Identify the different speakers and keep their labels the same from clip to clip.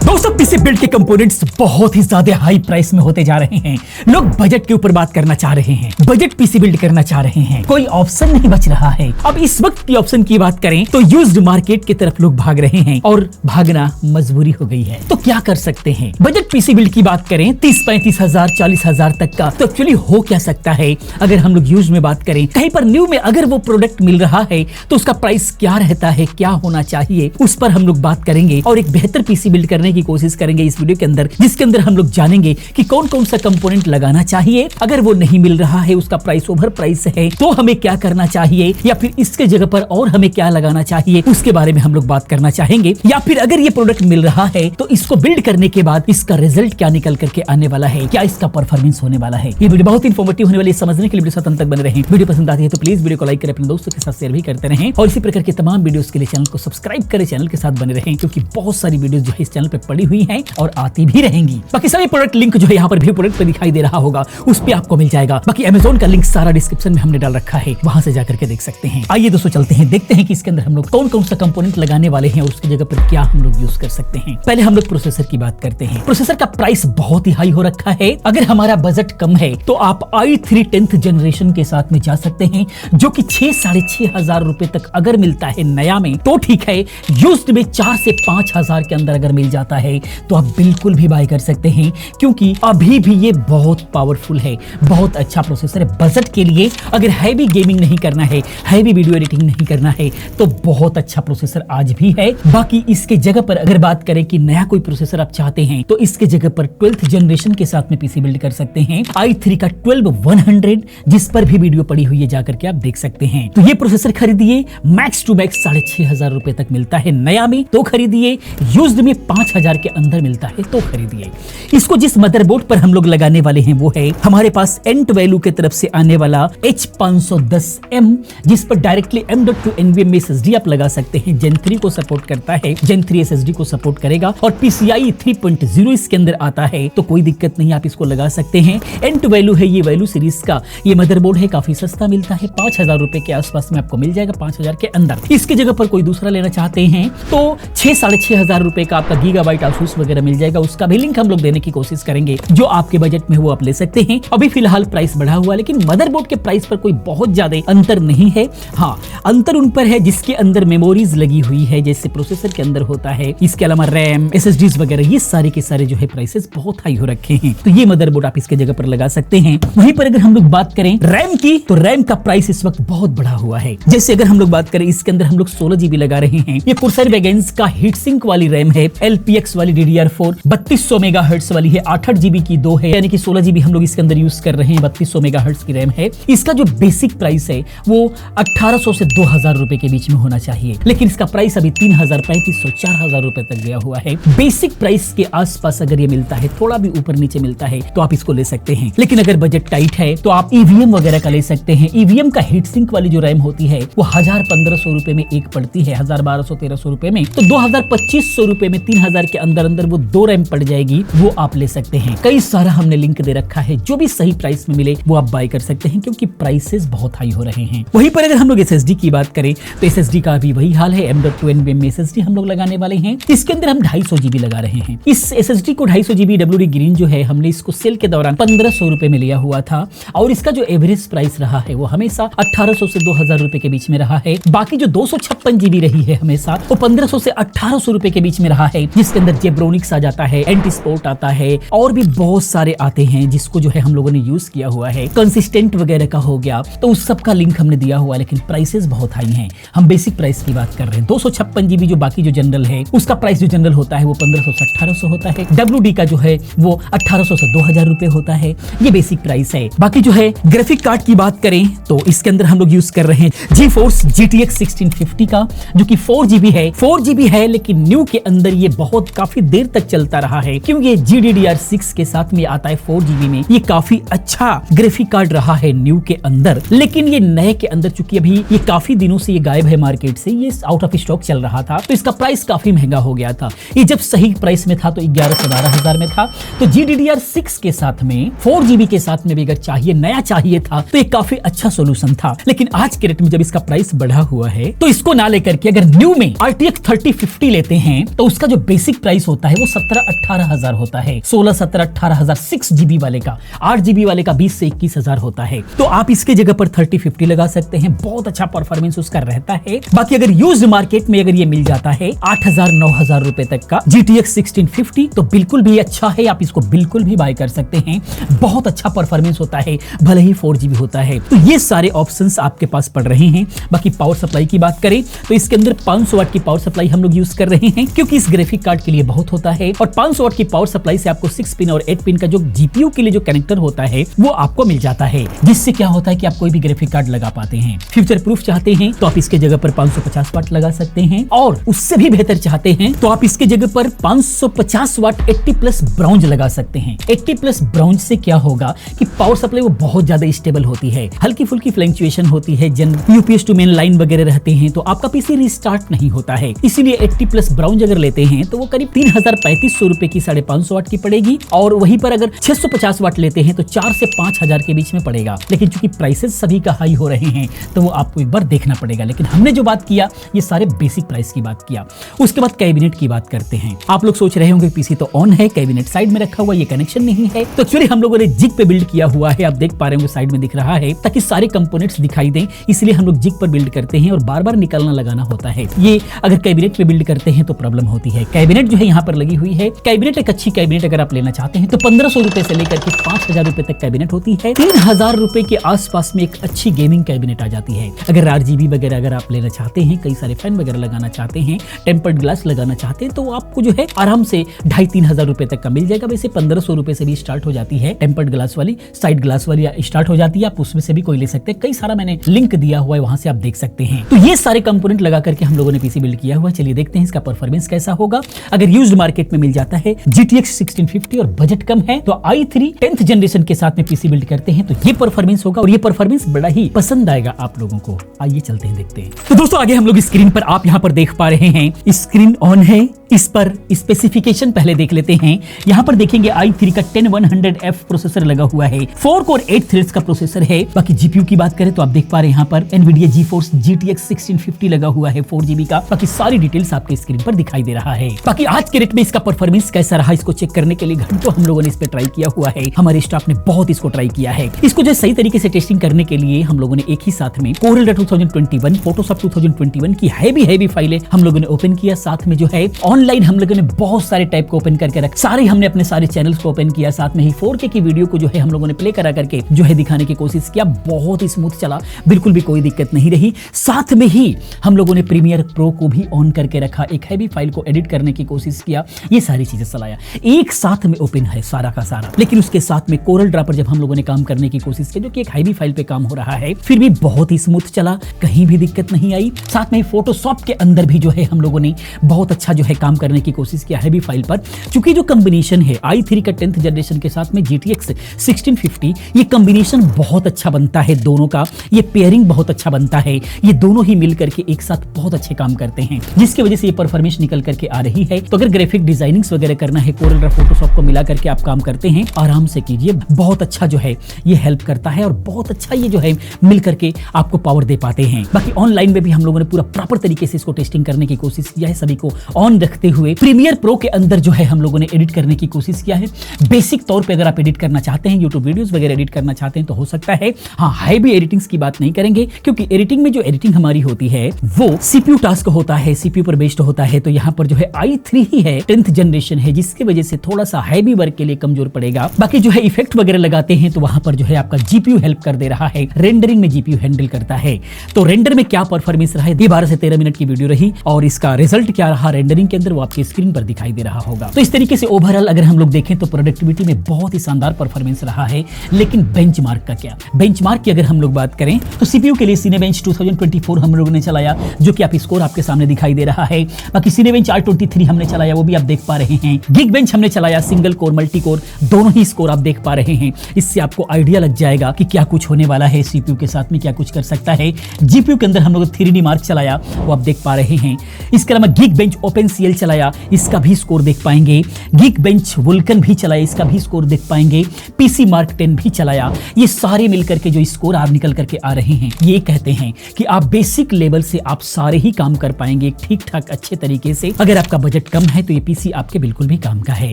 Speaker 1: दोस्तों PC build के components बहुत ही ज्यादा हाई प्राइस में होते जा रहे हैं। लोग बजट के ऊपर बात करना चाह रहे हैं, बजट पीसी बिल्ड करना चाह रहे हैं, कोई ऑप्शन नहीं बच रहा है। अब इस वक्त की ऑप्शन की बात करें तो यूज्ड मार्केट की तरफ लोग भाग रहे हैं और भागना मजबूरी हो गई है। तो क्या कर सकते हैं? बजट पीसी बिल्ड की बात करें 30-35 हजार 40 हजार तक का तो एक्चुअली हो क्या सकता है? अगर हम लोग यूज में बात करें, कहीं पर न्यू में अगर वो प्रोडक्ट मिल रहा है तो उसका प्राइस क्या रहता है, क्या होना चाहिए, उस पर हम लोग बात करेंगे और एक बेहतर पीसी बिल्ड करने की कोशिश करेंगे इस वीडियो के अंदर, जिसके अंदर हम लोग जानेंगे कि कौन कौन सा कंपोनेंट लगाना चाहिए। अगर वो नहीं मिल रहा है, उसका प्राइस ओवर प्राइस है, तो हमें क्या करना चाहिए, या फिर इसके जगह पर और हमें क्या लगाना चाहिए, उसके बारे में हम लोग बात करना चाहेंगे। या फिर अगर ये प्रोडक्ट मिल रहा है तो इसको बिल्ड करने के बाद इसका रिजल्ट क्या निकल करके आने वाला है, क्या इसका परफॉर्मेंस होने वाला है। ये वीडियो बहुत इन्फॉर्मेटिव होने वाली है, समझने के लिए वीडियो अंत तक बने रहें। वीडियो पसंद आती है तो प्लीज वीडियो को लाइक करें, अपने दोस्तों के साथ शेयर भी करते रहें और इसी प्रकार के तमाम वीडियोस के लिए चैनल को सब्सक्राइब करें, चैनल के साथ बने रहें, क्योंकि बहुत सारी वीडियोस जो है इस चैनल पे पड़ी हुई हैं और आती भी रहेंगी। बाकी सभी प्रोडक्ट लिंक जो है यहाँ पर भी प्रोडक्ट पे दिखाई दे रहा होगा, उस पे आपको मिल जाएगा। बाकी अमेज़न का लिंक सारा डिस्क्रिप्शन में हमने डाल रखा है, वहां से जाकर के देख सकते हैं। आइए दोस्तों चलते हैं, देखते हैं कि इसके अंदर हम लोग कौन कौन सा कंपोनेंट लगाने वाले हैं और उसकी जगह पर क्या हम लोग यूज कर सकते हैं। पहले हम लोग प्रोसेसर की बात करते हैं। प्रोसेसर का प्राइस बहुत ही हाई हो रखा है। अगर हमारा बजट कम है तो आप i3 10th जनरेशन के साथ में जा सकते हैं, जो कि 6-6.5 हजार रुपए तक अगर मिलता है नया में तो ठीक है, यूज्ड में 4 से 5 हजार के अंदर अगर मिल जाता है तो आप बिल्कुल भी बाय कर सकते हैं, क्योंकि अभी भी ये बहुत पावरफुल है, बहुत अच्छा प्रोसेसर है। बजट के लिए अगर हैवी गेमिंग नहीं करना है, हैवी वीडियो एडिटिंग नहीं करना है तो बहुत अच्छा प्रोसेसर आज भी है। बाकी इसके जगह पर अगर बात करें कि नया कोई प्रोसेसर आप चाहते हैं तो इसके जगह पर 12th जनरेशन के साथ में पीसी बिल्ड कर सकते हैं। i3 का 12100 जिस पर भी वीडियो पड़ी हुई है, जाकर के आप देख सकते हैं। तो ये प्रोसेसर खरीदिए, मैक्स टू मैक्स 6,500 रुपए तक मिलता है नया में तो खरीदिए, यूज्ड में 5,000 के अंदर मिलता है तो खरीदिए। इसको जिस मदरबोर्ड पर हम लोग लगाने वाले हैं वो है हमारे पास एंट वैल्यू की तरफ से आने वाला H510M, जिस पर डायरेक्टली M.2 NVMe SSD आप लगा सकते हैं। Gen 3 को सपोर्ट करता है, Gen 3 SSD को सपोर्ट करेगा और PCIe 3.0 इसके अंदर आता है, तो कोई दिक्कत नहीं, आप इसको लगा सकते हैं। एंट वैल्यू है ये वैल्यू सीरीज का ये मदरबोर्ड है, काफी सस्ता मिलता है, 5,000 रुपए के आसपास में आपको मिल जाएगा, 5,000 के अंदर। इसके जगह पर कोई दूसरा लेना चाहते हैं तो 6-6.5 रुपए का आपका गीगाबाइट आसूस वगैरह मिल जाएगा, उसका भी लिंक हम लोग देने की कोशिश करेंगे। जो आपके बजट में वो आप ले सकते हैं। अभी फिलहाल प्राइस बढ़ा हुआ है, लेकिन मदरबोर्ड के प्राइस पर कोई बहुत ज्यादा अंतर नहीं है। हाँ, अंतर उन पर है जिसके अंदर मेमोरीज लगी हुई है, जैसे प्रोसेसर के अंदर होता है। इसके अलावा रैम, SSDs वगैरह ये सारे के सारे जो है प्राइसेस बहुत हाई हो रखे हैं, तो ये मदरबोर्ड आप इसके जगह पर लगा सकते हैं। वहीं पर अगर हम लोग बात करें रैम की, तो रैम का प्राइस इस वक्त बहुत बढ़ा हुआ है। जैसे अगर हम लोग बात करें, इसके अंदर हम लोग 16 GB लगा रहे हैं। ये Corsair Vengeance का हीट सिंक वाली रैम है, LPX वाली DDR4 3200 मेगाहर्ट्ज वाली है, 8 GB की 2 है, यानी कि 16 GB हम लोग इसके अंदर यूज कर रहे हैं। 3200 मेगाहर्ट्ज की रैम है। इसका जो बेसिक प्राइस है वो 1800 से 2000 रुपए के बीच में होना चाहिए, लेकिन इसका प्राइस अभी 3000, 3500, 4000 रुपए तक गया हुआ है। बेसिक प्राइस के आसपास अगर ये मिलता है, थोड़ा भी ऊपर नीचे मिलता है तो आप इसको ले सकते हैं। लेकिन अगर बजट टाइट है तो आप EVM वगैरह का ले सकते हैं। EVM का हीट सिंक वाली जो रैम होती है वो 1000-1500 रुपए में एक पड़ती है, 1000-1200-1300 रुपए में, तो 2000-2500 रुपए में 3000 के अंदर अंदर वो 2 रैम पड़ जाएगी, वो आप ले सकते हैं। कई सारा हमने लिंक दे रखा है, जो भी सही प्राइस में मिले वो आप बाय कर सकते हैं, क्योंकि प्राइसेस बहुत हाई हो रहे हैं। वहीं पर अगर हम लोग SSD की बात करें तो SSD का भी वही हाल है, M.2 NVMe SSD हम लोग लगाने वाले हैं। इसके अंदर हम 250 GB लगा रहे हैं। इस SSD को 250 GB WD ग्रीन जो है, हमने इसको सेल के दौरान 1500 रुपए में लिया हुआ था और इसका जो एवरेज प्राइस रहा है वो हमेशा 1800 से 2000 रुपए के बीच में रहा है। बाकी जो 256 GB रही है हमेशा वो 1500 से 1800 रुपए के बीच में रहा है, जिसके अंदर जेब्रोनिक्स आ जाता है, एंटी स्पोर्ट आता है और भी बहुत सारे आते हैं, जिसको जो है हम लोगों ने यूज किया हुआ है। कंसिस्टेंट वगैरह का हो गया, तो उस सब का लिंक हमने दिया हुआ है, लेकिन प्राइसेस बहुत हाई हैं। हम बेसिक प्राइस की बात कर रहे हैं। 256 GB जो बाकी जो जनरल है उसका प्राइस जो जनरल होता है वो 1500 से 1800 होता है। WD का जो है वो 1800 से 2000 रुपए होता है, ये बेसिक प्राइस है। बाकी जो है ग्राफिक कार्ड की बात करें तो इसके अंदर हम लोग यूज कर रहे हैं GeForce GTX 1650 का, जो कि 4 GB है। 4 GB है, लेकिन न्यू के अंदर ये बहुत काफी देर तक चलता रहा है, क्योंकि ये GDDR6 के साथ में आता है 4 GB में। ये काफी अच्छा ग्राफिक कार्ड रहा है न्यू के अंदर, लेकिन ये नए के अंदर चूंकि अभी ये काफी दिनों से ये गायब है मार्केट से, ये आउट ऑफ स्टॉक चल रहा था, तो इसका प्राइस काफी महंगा हो गया था। ये जब सही प्राइस में था तो 11 से 12 हजार में था, तो GDDR6 के साथ में 4 GB के साथ में भी अगर चाहिए, नया चाहिए था, तो ये काफी अच्छा सोल्यूशन था। लेकिन आज के रेट में जब इसका प्राइस बढ़ा हुआ है तो इसको ना लेकर के अगर न्यू में RTX 3050 लेते हैं तो उसका जो बेसिक बेसिक प्राइस होता है वो 17-18 हजार होता है। 16-17-18 हजार 6 GB वाले का, 8 GB वाले का 20 से 21 हजार होता है। तो आप इसके जगह पर 3050 लगा सकते हैं, बहुत अच्छा परफॉर्मेंस उसका रहता है। बाकी अगर यूज्ड मार्केट में अगर ये मिल जाता है 8,000-9,000 रुपए तक का GTX 1650 तो बिल्कुल भी अच्छा है, आप इसको बिल्कुल भी बाय कर सकते हैं। बहुत अच्छा परफॉर्मेंस होता है, भले ही 4GB होता है। तो ये सारे ऑप्शंस आपके पास पड़ रहे हैं। बाकी पावर सप्लाई की बात करें तो इसके अंदर 500 वाट की पावर सप्लाई हम लोग यूज कर रहे हैं, क्योंकि इस ग्राफिक कार्ड के लिए बहुत होता है। और 500 वाट की पावर सप्लाई से आपको 6 पिन और 8 पिन का जो GPU के लिए जो कनेक्टर होता है वो आपको मिल जाता है, जिससे क्या होता है कि आप कोई भी ग्राफिक कार्ड लगा पाते हैं। फ्यूचर प्रूफ चाहते हैं तो आप इसके जगह पर 550 वाट लगा सकते हैं, और उससे भी बेहतर चाहते हैं तो आप इसके जगह पर 550 वाट 80+ ब्राउन्ज लगा सकते हैं। 80+ ब्राउन्ज से क्या होगा कि पावर सप्लाई वो बहुत ज्यादा स्टेबल होती है, हल्की फुल्की फ्लक्चुएशन होती है, जन UPS टू मेन लाइन वगैरह रहते हैं तो आपका पीसी रिस्टार्ट नहीं होता है। इसीलिए 80+ ब्राउन्ज अगर लेते हैं तो वो करीब 3,3500 रुपए की 550 वाट की पड़ेगी, और वहीं पर अगर 650 वाट लेते हैं तो 4 से 5,000 के बीच में पड़ेगा। लेकिन चूंकि प्राइसेस सभी का हाई हो रहे हैं तो वो आपको एक बार देखना पड़ेगा। लेकिन हमने जो बात किया ये सारे बेसिक प्राइस की बात किया। उसके बाद कैबिनेट की बात करते हैं। आप लोग सोच रहे होंगे पीसी तो ऑन है, कैबिनेट साइड में रखा हुआ, ये कनेक्शन नहीं है। तो एक्चुअली हम लोगों ने जिग पे बिल्ड किया हुआ है, आप देख पा रहे होंगे साइड में दिख रहा है, ताकि सारे कंपोनेंट्स दिखाई दें। इसलिए हम लोग जिग पर बिल्ड करते हैं और बार बार निकालना लगाना होता है। ये अगर कैबिनेट पे बिल्ड करते हैं तो प्रॉब्लम होती है। कैबिनेट जो है यहाँ पर लगी हुई है। कैबिनेट एक अच्छी कैबिनेट अगर आप लेना चाहते हैं तो 1500 रुपए से लेकर के 5,000 रुपए तक कैबिनेट होती है। 3,000 रुपए के आसपास में एक अच्छी गेमिंग कैबिनेट आ जाती है। अगर RGB वगैरह अगर आप लेना चाहते हैं, कई सारे फैन वगैरह लगाना चाहते हैं, टेम्पर्ड ग्लास लगाना चाहते हैं, तो आपको जो है आराम से 2,500-3,000 रुपए तक का मिल जाएगा। वैसे 1,500 रुपए से भी स्टार्ट हो जाती है टेम्पर्ड ग्लास वाली, साइड ग्लास वाली स्टार्ट हो जाती है, आप उसमें से भी कोई ले सकते हैं। कई सारा मैंने लिंक दिया हुआ है, वहां से आप देख सकते हैं। तो ये सारे कंपोनेंट लगा करके हम लोगों ने पीसी बिल्ड किया हुआ है। चलिए देखते हैं इसका परफॉर्मेंस कैसा होगा। अगर यूज्ड मार्केट में मिल जाता है GTX 1650 और बजट कम है तो i3 10th जनरेशन के साथ में पीसी बिल्ड करते हैं तो ये परफॉर्मेंस होगा, और ये परफॉर्मेंस बड़ा ही पसंद आएगा आप लोगों को। आइए चलते हैं देखते हैं। तो दोस्तों आगे हम लोग स्क्रीन पर आप यहाँ पर देख पा रहे हैं, स्क्रीन ऑन है। इस पर स्पेसिफिकेशन पहले देख लेते हैं। यहाँ पर देखेंगे i3 का 10100F प्रोसेसर लगा हुआ है, 4 कोर 8 थ्रेड्स का प्रोसेसर है। बाकी GPU की बात करें तो आप देख पा रहे हैं यहाँ पर NVIDIA GeForce GTX 1650 लगा हुआ है 4GB का। बाकी सारी डिटेल्स आपके स्क्रीन पर दिखाई दे रहा है। बाकी आज के रेट में इसका परफॉर्मेंस कैसा रहा इसको चेक करने के लिए घंटों हम लोगों ने इस पे ट्राई किया हुआ है। हमारे स्टाफ ने बहुत इसको ट्राई किया है। इसको जो सही तरीके से टेस्टिंग करने के लिए हम लोगों ने एक ही साथ में Corel 2021, Photoshop 2021 की हैवी फाइलें हम लोगों ने ओपन किया। साथ में जो है ऑनलाइन हम लोगों ने बहुत सारे टाइप को ओपन करके रख, सारे हमने अपने सारे चैनल्स को ओपन किया। साथ में ही 4K की वीडियो को जो है हम लोगों ने प्ले करा करके जो है दिखाने की कोशिश किया। बहुत ही स्मूथ चला, बिल्कुल भी कोई दिक्कत नहीं रही। साथ में ही हम लोगों ने प्रीमियर प्रो को भी ऑन करके रखा, एक हैवी फाइल को एडिट करने की कोशिश किया। ये सारी चीजें चलाया, एक साथ में ओपन है सारा का सारा। लेकिन उसके साथ में कोरल ड्रा पर जब हम लोगों ने काम करने की कोशिश की, जो कि एक हैवी फाइल पे काम हो रहा है, फिर भी बहुत ही स्मूथ चला, कहीं भी दिक्कत नहीं आई। साथ में फोटोशॉप के अंदर भी जो है हम लोगों ने बहुत अच्छा जो है काम करने की कोशिश किया हैवी फाइल पर। चूंकि जो कॉम्बिनेशन है i3 का 10th जनरेशन के साथ में GTX 1650, ये कॉम्बिनेशन बहुत अच्छा बनता है दोनों का, ये पेयरिंग बहुत अच्छा बनता है। ये दोनों ही मिल करके एक साथ बहुत अच्छे काम करते हैं, जिसकी वजह से ये परफॉर्मेंस निकल करके आ रही है। तो अगर ग्राफिक डिजाइनिंग्स वगैरह करना है, कोरल ड्रा फोटोशॉप को मिला करके आप काम करते हैं, आराम से कीजिए। बहुत अच्छा जो है ये हेल्प करता है और बहुत अच्छा ये जो है मिल करके आपको पावर दे पाते हैं। बाकी ऑनलाइन में भी हम लोगों ने पूरा प्रॉपर तरीके से इसको टेस्टिंग करने की कोशिश किया है, सभी को ऑन रखते हुए। प्रीमियर प्रो के अंदर जो है हम लोगों ने एडिट करने की कोशिश किया है। बेसिक तौर पे अगर आप एडिट करना चाहते हैं, यूट्यूब वीडियोस वगैरह एडिट करना चाहते हैं तो हो सकता है। हाँ, हैवी एडिटिंग्स की बात नहीं करेंगे, क्योंकि एडिटिंग में जो एडिटिंग हमारी होती है वो CPU टास्क होता है, CPU पर बेस्ड होता है। तो यहाँ पर जो है i3 ही है, 10th जनरेशन है, जिसकी वजह से थोड़ा सा हैवी वर्क के लिए कमजोर पड़ेगा। बाकी जो है इफेक्ट वगैरह लगाते हैं तो वहां पर जो है आपका GPU हेल्प कर दे रहा है, रेंडरिंग में GPU हैंडल करता है। तो रेंडर में क्या परफॉर्मेंस रहा है, 12 से 13 मिनट की वीडियो रही, और इसका रिजल्ट क्या रहा रेंडरिंग के अंदर वो आपकी स्क्रीन पर दिखाई दे रहा होगा। तो इस तरीके से ओवरऑल अगर हम लोग देखें तो प्रोडक्टिविटी में बहुत ही शानदार परफॉर्मेंस रहा है। लेकिन बेंचमार्क का क्या, बेंचमार्क की अगर हम लोग बात करें तो CPU के लिए Cinebench 2024 हम लोगों ने चलाया, जो कि आप स्कोर आपके सामने दिखाई दे रहा है। बाकी Cinebench R23 हमने चलाया, वो भी आप देख पा रहे हैं। Geekbench हमने चलाया, सिंगल कोर मल्टी कोर दोनों ही स्कोर आप देख पा रहे हैं। इससे आपको आइडिया लग जाएगा कि क्या कुछ होने वाला है, CPU के साथ में क्या कुछ कर सकता है। GPU के अंदर हम लोग 3D मार्क चलाया, वो आप देख पा रहे हैं। इसके अलावा Geekbench OpenCL चलाया, इसका भी स्कोर देख पाएंगे। Geekbench Vulkan भी चलाया, इसका भी स्कोर देख पाएंगे। PC Mark 10 भी चलाया। ये सारे मिलकर के जो स्कोर आप निकल करके आ रहे हैं, ये कहते हैं कि आप बेसिक लेवल से आप सारे ही काम कर पाएंगे ठीक ठाक अच्छे तरीके से। अगर आपका बजट बजट कम है तो ये पीसी आपके बिल्कुल भी काम का है।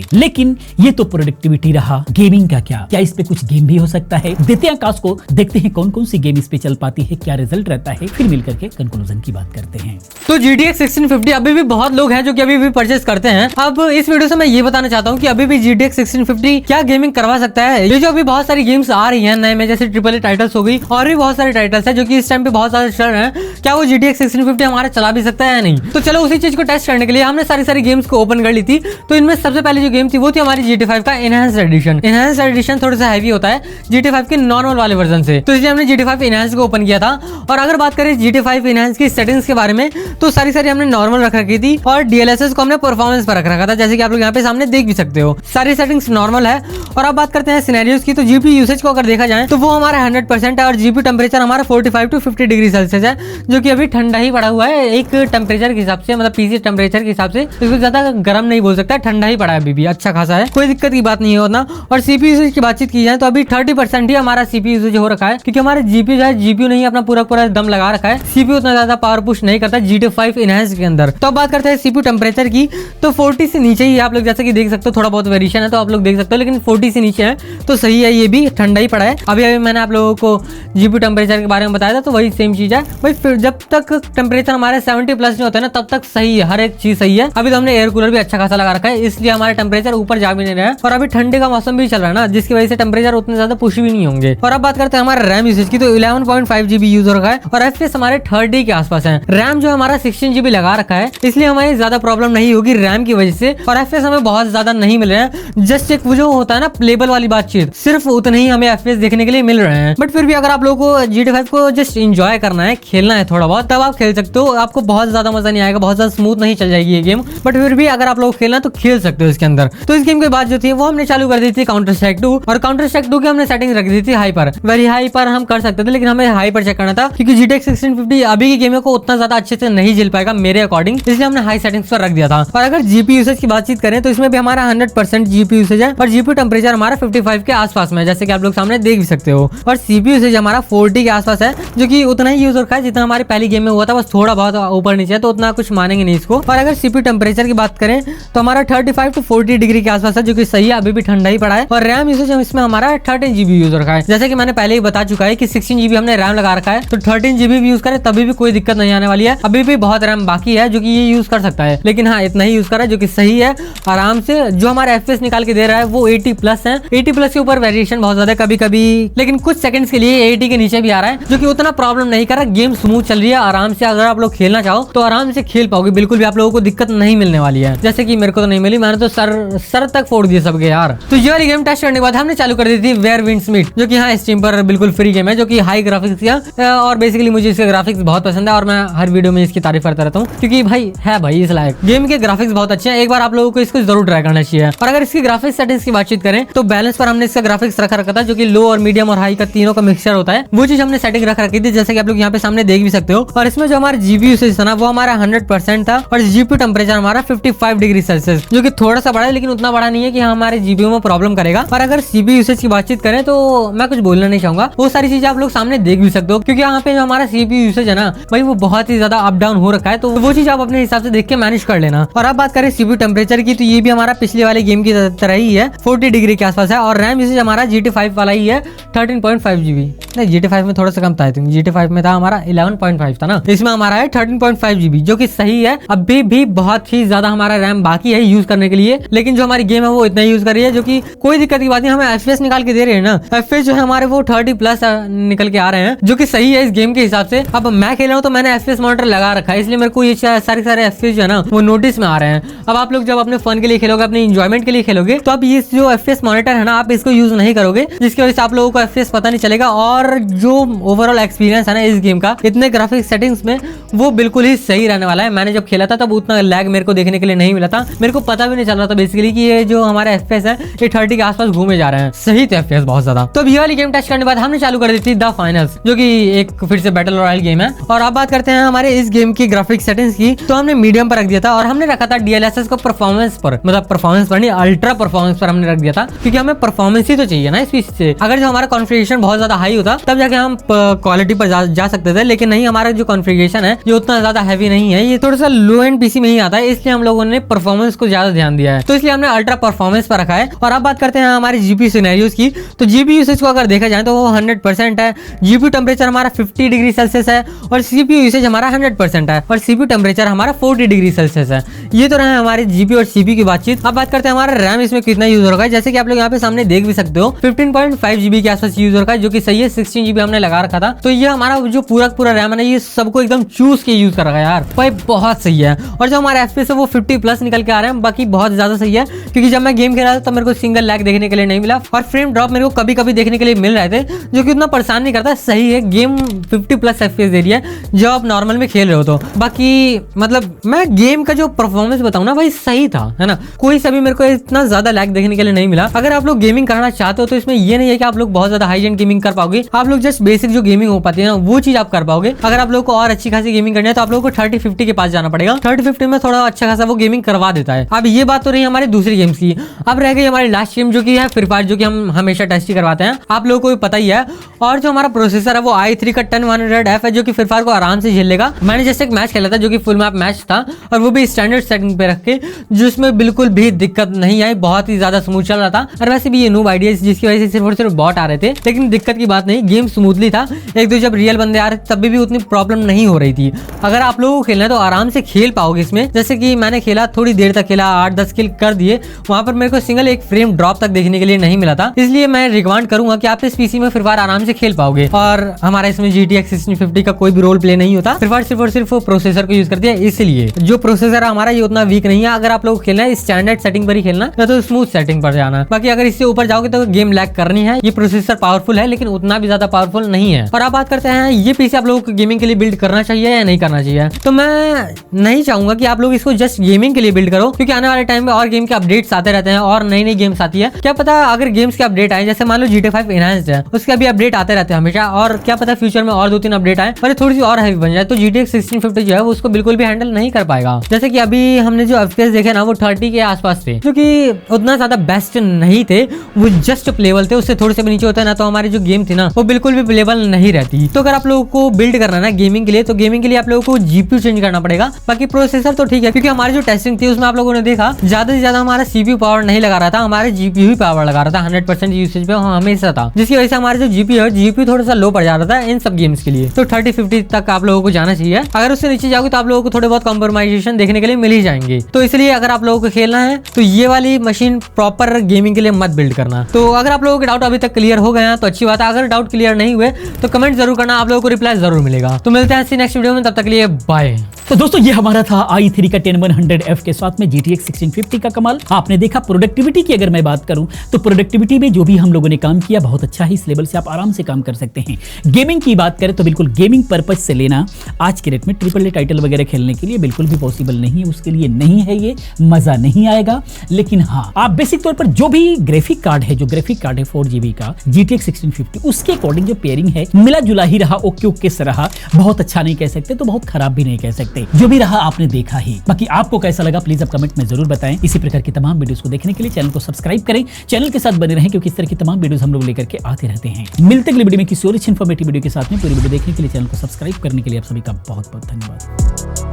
Speaker 1: लेकिन ये तो प्रोडक्टिविटी रहा, गेमिंग का क्या इस पे कुछ गेम भी हो सकता है? देते हैं आकाश को, देखते हैं कौन कौन सी गेम इस पे चल पाती है, क्या रिजल्ट रहता है, फिर मिलकर के कंक्लूजन की बात करते हैं।
Speaker 2: तो GTX 1650 अभी भी बहुत लोग हैं जो कि अभी भी परचेस करते हैं। अब इस वीडियो से मैं ये बताना चाहता हूँ कि अभी भी GTX 1650 क्या गेमिंग करवा सकता है। ये जो अभी बहुत सारी गेम्स आ रही हैं नए में, जैसे AAA टाइटल्स हो गई और भी बहुत सारे टाइटल्स हैं जो कि इस टाइम पे बहुत ज्यादा चल रहे हैं, क्या वो GTX 1650 हमारा चला भी सकता है या नहीं? तो चलो उसी चीज को टेस्ट करने के लिए हमने सारी गेम्स को ओपन कर ली थी। तो इनमें सबसे पहले जो गेम थी वो थी हमारी GTA 5 का एनहांस्ड एडिशन। एनहांस्ड एडिशन थोड़ा सा हैवी होता है GTA 5 के नॉर्मल वाले वर्जन से, तो इसलिए हमने GTA 5 एनहांस्ड को ओपन किया था। और अगर बात करें GTA 5 एनहांस्ड की सेटिंग्स के बारे में, तो सारी हमने नॉर्मल रख रखी थी और DLSS को हमने परफॉर्मेंस पर रख रखा था, जैसे कि आप लोग यहाँ पे सामने देख भी सकते हो। सारी सेटिंग्स नॉर्मल है। और अब बात करते हैं सिनेरियोस की, तो GPU यूसेज को अगर देखा जाए तो वो हमारा 100% है और GPU टेम्परेचर हमारा 45 to 50 डिग्री सेल्सियस है, जो कि अभी ठंडा ही पड़ा हुआ है एक टेम्परेचर के हिसाब से, मतलब पीसी टेम्परेचर के हिसाब से इसको ज्यादा गर्म नहीं बोल सकता, ठंडा ही पड़ा है, अभी भी अच्छा खासा है, कोई दिक्कत की बात नहीं है उतना। और CPU यूसेज की बातचीत की जाए तो अभी 30% ही हमारा CPU यूसेज हो रखा है, क्योंकि हमारे GPU जो है GPU नहीं अपना पूरा दम लगा रखा है, CPU उतना ज्यादा पावर पुश नहीं करता GTA 5 एनहांस्ड के अंदर। तो अब बात करते हैं CPU टेम्परेचर की, तो 40 से नीचे ही आप लोग जैसे कि देख सकते हो, थोड़ा बहुत वेरिएशन है तो आप लोग देख सकते हो, लेकिन 40 से नीचे है तो सही है, ये भी ठंडा ही पड़ा है। अभी मैंने आप लोगों को GPU टेम्परेचर के बारे में बताया था, तो वही सेम चीज है भाई। फिर जब तक टेम्परेचर हमारे 70 प्लस नहीं होता है ना, तब तक सही है, हर एक चीज सही है। अभी तो हमने एयर कूलर भी अच्छा खासा लगा रखा है, इसलिए हमारे टेम्परेचर ऊपर जा भी नहीं रहा है। और अभी ठंडे का मौसम भी चल रहा है ना, जिसकी वजह से टेम्परेचर उतने ज्यादा पुश भी नहीं होंगे। और अब बात करते हैं हमारे रैम यूसेज की, तो 11.5 GB यूज हो रखा है और FPS हमारे 30 के आसपास है। रैम जो हमारा 16 GB लगा रखा है, इसलिए हमारी ज्यादा प्रॉब्लम नहीं होगी रैम की वजह से। और FPS हमें बहुत ज्यादा नहीं मिल रहे हैं, जस्ट एक वो जो होता है ना प्लेबल वाली बातचीत, सिर्फ उतने ही हमें FPS देखने के लिए मिल रहे हैं। बट फिर भी अगर आप लोगों को GTA 5 को जस्ट एंजॉय करना है, खेलना है थोड़ा बहुत, तब आप खेल सकते हो। आपको बहुत ज्यादा मजा नहीं आएगा, बहुत ज्यादा स्मूथ नहीं चल जाएगी ये गेम, बट फिर भी अगर आप लोग खेलना तो खेल सकते हो इसके अंदर। तो इस गेम के बाद जो थी वो हमने चालू कर दी थी काउंटर स्ट्राइक 2, और काउंटर स्ट्राइक 2 की हमने सेटिंग रख दी थी हाई पर। वेरी हाई पर हम कर सकते थे, लेकिन हमें हाई पर चेक करना था, क्योंकि GTX 1650 अभी की गेमों को उतना ज्यादा अच्छे से नहीं झेल पाएगा मेरे अकॉर्डिंग, इसलिए हमने हाई सेटिंग्स पर रख दिया था। और अगर GPU यूसेज की बातचीत करें तो इसमें भी हमारा 100% GPU यूसेज है और GPU टेम्परेचर हमारा 55 के आसपास में, जैसे कि आप लोग सामने देख भी सकते हो। और CPU यूसेज हमारा 40 के आसपास है, जो कि उतना ही यूज रखा है जितना हमारी पहली गेम में हुआ था, बस थोड़ा बहुत ऊपर नीचे है, तो उतना कुछ मानेंगे नहीं इसको। और अगर CPU टेम्परेचर की बात करें तो हमारा 35 to 40 डिग्री के आसपास है, जो कि सही है, अभी भी ठंडा ही पड़ा है। और रैम यूसेज इसमें हमारा 13 GB यूज रखा है, जैसे कि मैंने पहले ही बता चुका है कि 16 GB हमने रैम लगा रखा है, तो 13 GB भी यूज करें तभी भी कोई दिक्कत नहीं आने वाली है। अभी भी बहुत रैम बाकी है जो कि ये यूज कर सकता है, लेकिन हाँ इतना ही यूज कर रहा है, जो कि सही है आराम से। जो हमारा FPS निकाल के दे रहा है वो 80 प्लस है, 80 प्लस के ऊपर वेरिएशन बहुत ज्यादा कभी कभी, लेकिन कुछ सेकंड्स के लिए 80 के नीचे भी आ रहा है, जो कि उतना प्रॉब्लम नहीं कर रहा। गेम स्मूथ चल रही है आराम से, अगर आप लोग खेलना चाहो तो आराम से खेल पाओगे, बिल्कुल भी आप लोगों को दिक्कत नहीं मिलने वाली है, जैसे कि मेरे को तो नहीं मिली, मैंने तो सर तक फोड़ दिए सबके यार। तो ये वाली गेम टेस्ट करने के बाद हमने चालू कर दी थी वेयर विंड्स मीट, जो कि हाँ स्टीम पर बिल्कुल फ्री गेम है, जो कि हाई ग्राफिक्स का, और बेसिकली मुझे इसके ग्राफिक्स बहुत पसंद है और मैं हर वीडियो में इसकी तारीफ करता रहता हूँ, क्योंकि भाई है भाई इस लायक। गेम के ग्राफिक्स बहुत अच्छे हैं, एक बार आप लोगों को इसको जरूर ट्राई करना चाहिए। और अगर इसकी ग्राफिक्स सेटिंग्स की बातचीत करें तो बैलेंस पर हमने इसका ग्राफिक्स रखा था, जो कि लो और मीडियम और हाई का तीनों का मिक्सचर होता है, वो चीज हमने सेटिंग रख रखी थी, जैसे कि आप लोग यहाँ पे सामने देख भी सकते हो। और इसमें जो हमारा GPU यूसेज था ना वो हमारा 100% था, और GPU टेम्परेचर हमारा 55 डिग्री सेल्सियस, जो कि थोड़ा सा बड़ा है, लेकिन उतना बड़ा नहीं है कि हमारे GPU में प्रॉब्लम करेगा। और अगर CPU यूसेज की बातचीत करें तो मैं कुछ बोलना नहीं चाहूंगा, वो सारी चीजें आप लोग सामने देख भी सकते हो, क्योंकि यहाँ पे जो हमारा CPU यूसेज है ना भाई वो बहुत ही ज्यादा अप डाउन हो रखा है, तो वो चीज आप अपने हिसाब से देख के मैनेज कर लेना। और अब बात करें CPU टेम्परेचर की, तो ये भी हमारा पिछले वाले गेम की तरह ही है, 40 डिग्री के आसपास है। और रैम यूसेज हमारा GTA 5 वाला ही है, 13.5 GB, नहीं GTA 5 में थोड़ा सा कम था, GTA 5 में था हमारा 11.5 था ना, इसमें हमारा है 13.5 GB, जो कि सही है। अभी भी बहुत ही ज्यादा हमारा रैम बाकी है यूज करने के लिए, लेकिन जो हमारी गेम है वो इतना यूज कर रही है, जो कि कोई दिक्कत की बात नहीं। हमें FPS निकाल के दे रहे हैं ना, FPS जो है हमारे वो 30 प्लस निकल के आ रहे हैं, जो कि सही है इस गेम के हिसाब से। अब मैं खेल रहा हूँ तो मैंने FPS मॉनिटर लगा रखा है, इसलिए मेरे को ये सारे FPS जो है ना वो नोटिस में आ रहे हैं। अब आप लोग जब अपने फन के लिए खेलोगे, अपने इंजॉयमेंट के लिए खेलोगे, तो अब ये जो FPS मॉनिटर है ना आप इसको यूज नहीं करोगे, जिसकी वजह से आप लोगों को FPS पता नहीं चलेगा। और जो ओवरऑल एक्सपीरियंस है ना इस गेम का इतने ग्राफिक्स सेटिंग्स में, वो बिल्कुल ही सही रहने वाला है। मैंने जब खेला था तब उतना लैग मेरे को देखने के लिए नहीं मिला था, मेरे को पता भी नहीं चल रहा था बेसिकली कि ये जो हमारे FPS है ये 30 के आसपास घूमे जा रहे हैं, सही थे FPS बहुत ज्यादा। तो ये वाली गेम टेस्ट करने के बाद हमने चालू कर दी थी द फाइनल्स, जो कि एक फिर से बैटल रॉयल गेम है। और अब बात करते हैं हमारे इस गेम की ग्राफिक सेटिंग्स की, तो हमने मीडियम पर रख दिया था और हमने रखा था DLSS को परफॉर्मेंस पर, मतलब परफॉर्मेंस पर नहीं अल्ट्रा परफॉर्मेंस पर हमने रख दिया था, क्योंकि हमें परफॉर्मेंस ही तो चाहिए ना इस पीस से। अगर जो हमारा कॉन्फ़िगरेशन बहुत ज्यादा हाई होता तब जाके हम क्वालिटी पर जा सकते थे, लेकिन नहीं, हमारा जो कॉन्फ़िगरेशन है ये उतना ज्यादा हैवी नहीं है, ये थोड़ा सा लो एंड पीसी में ही आता है, इसलिए इसलिए हम लोगों ने परफॉर्मेंस को ज्यादा ध्यान दिया है, तो इसलिए हमने अल्ट्रा परफॉर्मेंस पर रखा है। और अब बात करते हैं हमारे जीपी सिनेरियोज की, तो जीपी यूसेज को अगर देखा जाए तो वो 100% है। जीपी टेम्परेचर हमारा 50 डिग्री सेल्सियस है और सीपीयू यूसेज हमारा 100% है और सीपीयू टेम्परेचर हमारा 40 डिग्री सेल्सियस है। ये तो रहा हमारे जीपी और सीपीयू की बातचीत। अब बात करते हैं हमारा रैम इसमें कितना यूज हो रहा है। जैसे कि आप लोग यहाँ पे सामने देख भी सकते हो 15.5 GB के आसपास यूज हो रहा है, जो कि सही है। 16 GB हमने लगा रखा था, तो ये हमारा जो पूरा रैम है ना, ये सबको एकदम चूज के यूज कर रखा है यार भाई, बहुत सही है। और जो हमारा FPS है वो 50+ निकल के आ रहे हैं, बाकी बहुत ज्यादा सही है, क्योंकि जब मैं गेम खेल रहा था तब मेरे को सिंगल लैग देखने के लिए नहीं मिला और फ्रेम ड्रॉप मेरे को कभी कभी देखने के लिए मिल रहे थे, जो कि उतना परेशान नहीं करता। सही है, गेम 50+ FPS दे रही है जो आप नॉर्मल में खेल रहे हो। तो बाकी मतलब मैं गेम का जो परफॉर्मेंस बताऊं ना भाई, सही था, है ना। कोई सभी मेरे को इतना ज्यादा लैग देखने के लिए नहीं मिला। अगर आप लोग गेमिंग करना चाहते हो तो इसमें ये नहीं है कि आप लोग बहुत ज्यादा हाई एंड गेमिंग कर पाओगे, आप लोग जस्ट बेसिक जो गेमिंग हो पाती है ना वो चीज आप कर पाओगे। अगर आप लोग को और अच्छी खासी गेमिंग करनी है तो आप लोगों को 3050 के पास जाना पड़ेगा। 3050 में थोड़ा अच्छा खासा वो गेमिंग करवा देता है। अब ये बात तो रही हमारी दूसरी गेम्स की। अब रह गई हमारी लास्ट गेम जो कि है फ्री फायर, जो कि हम हमेशा टेस्ट ही करवाते हैं, आप लोगों को भी पता ही है। और जो हमारा प्रोसेसर है वो i3 का 10100F है, जो कि फ्री फायर को आराम से झेल लेगा। मैंने जैसे एक मैच खेला था जो कि फुल मैप मैच था, और वो भी स्टैंडर्ड सेटिंग पे रख के, जिसमें बिल्कुल भी दिक्कत नहीं आई, बहुत ही ज्यादा स्मूथ चल रहा था। और वैसे भी ये नूब आइडिया जिसकी वजह से सिर्फ और सिर्फ बॉट आ रहे थे, लेकिन दिक्कत की बात नहीं, गेम स्मूथली था। एक दो जब रियल बंदे आ रहे तब भी उतनी प्रॉब्लम नहीं हो रही थी। अगर आप लोगों को खेलना है तो आराम से खेल पाओगे इसमें। जैसे कि मैंने खेला, थोड़ी देर तक खेला, 8-10 किल कर दिए, वहां पर मेरे को सिंगल एक फ्रेम ड्रॉप तक देखने के लिए नहीं मिला था। इसलिए मैं रिकमेंड करूंगा कि आप इस पीसी में फ्री फायर आराम से खेल पाओगे। और हमारा इसमें GTX 1650 का कोई भी रोल प्ले नहीं होता, फ्री फायर सिर्फ और सिर्फ प्रोसेसर को यूज करती है, इसलिए जो प्रोसेसर है हमारा ये उतना वीक नहीं है। अगर आप लोग खेलना है स्टैंडर्ड सेटिंग पर ही खेलना या तो स्मूथ सेटिंग पर जाना, बाकी अगर इससे ऊपर जाओगे तो गेम लैग करनी है। ये प्रोसेसर पावरफुल है लेकिन उतना भी ज्यादा पावरफुल नहीं है। और आप बात करते हैं ये पीसी आप लोगों को गेमिंग के लिए बिल्ड करना चाहिए या नहीं करना चाहिए, तो मैं नहीं चाहूंगा कि आप लोग इसको जस्ट गेमिंग के लिए बिल्ड करो, क्योंकि आने वाले टाइम में और गेम के अपडेट्स आते रहते हैं और नई नई गेम्स आती है। क्या पता अगर गेम्स के अपडेट आए, जैसे मान लो GTA 5 एनहांस्ड है, उसके अभी अपडेट आते रहते हैं हमेशा, और क्या पता फ्यूचर में और 2-3 अपडेट आए और थोड़ी सी और हैवी बन जाए, तो GTX 1650 जो है वो उसको बिल्कुल भी हैंडल नहीं कर पाएगा। जैसे कि अभी हमने जो FPS देखे ना वो 30 के आसपास थे, जो कि उतना ज्यादा बेस्ट नहीं थे, वो जस्ट प्लेबल थे। उससे थोड़े से भी नीचे होता है ना तो हमारी जो गेम थी ना वो बिल्कुल भी प्लेबल नहीं रहती। तो अगर आप लोगों को बिल्ड करना है ना गेमिंग के लिए, तो गेमिंग के लिए आप लोगों को GPU चेंज करना पड़ेगा। बाकी प्रोसेसर तो ठीक है, क्योंकि हमारी जो टेस्टिंग थी उसमें आप लोगों ने देखा ज्यादा से ज्यादा हमारा CPU पावर नहीं लगा रहा था, हमारे GPU ही पावर लगा रहा था। 100% यूसेज पे हमेशा था, जिसकी वजह से हमारा जो GPU थोड़ा सा लो पड़ जा रहा था इन सब गेम्स के लिए। तो 3050 तक आप लोगों को जाना चाहिए। अगर उससे नीचे जाओगे तो आप लोगों को थोड़े बहुत कॉम्प्रोमाइजेशन देखने के लिए मिल ही जाएंगे। तो इसलिए अगर आप लोगों को खेलना है तो ये वाली मशीन प्रॉपर गेमिंग के लिए मत बिल्ड करना। तो अगर आप लोगों के डाउट अभी तक क्लियर हो गए हैं तो अच्छी बात है। अगर डाउट क्लियर नहीं हुए तो कमेंट जरूर करना, आप लोगों को रिप्लाई जरूर मिलेगा। तो मिलते हैं नेक्स्ट वीडियो में, तब तक के लिए बाय।
Speaker 1: तो दोस्तों ये हमारा था i3 का 10100F के साथ में GTX 1650 का कमाल। आपने देखा प्रोडक्टिविटी की अगर मैं बात करूं तो प्रोडक्टिविटी में जो भी हम लोगों ने काम किया बहुत अच्छा है। इस लेवल से आप आराम से काम कर सकते हैं। गेमिंग की बात करें तो बिल्कुल गेमिंग पर्पज से लेना आज के डेट में AAA टाइटल वगैरह खेलने के लिए बिल्कुल भी पॉसिबल नहीं है, उसके लिए नहीं है, ये मजा नहीं आएगा। लेकिन हाँ, आप बेसिक तौर पर जो भी ग्राफिक कार्ड है, जो ग्राफिक कार्ड है 4GB का GTX 1650, उसके अकॉर्डिंग जो पेयरिंग है मिला जुला ही रहा, ओके ओके से रहा। बहुत अच्छा नहीं कह सकते तो बहुत खराब भी नहीं कह सकते, जो भी रहा आपने देखा ही। बाकी आपको कैसा लगा प्लीज आप कमेंट में जरूर बताएं। इसी प्रकार की तमाम वीडियोस को देखने के लिए चैनल को सब्सक्राइब करें, चैनल के साथ बने रहें, क्योंकि इस तरह की तमाम वीडियोस हम लोग लेकर के आते रहते हैं। मिलते अगली वीडियो में किसी और इन्फॉर्मेटिव वीडियो के साथ में। पूरी वीडियो देखने के लिए चैनल को सब्सक्राइब करने के लिए आप सभी का बहुत बहुत धन्यवाद।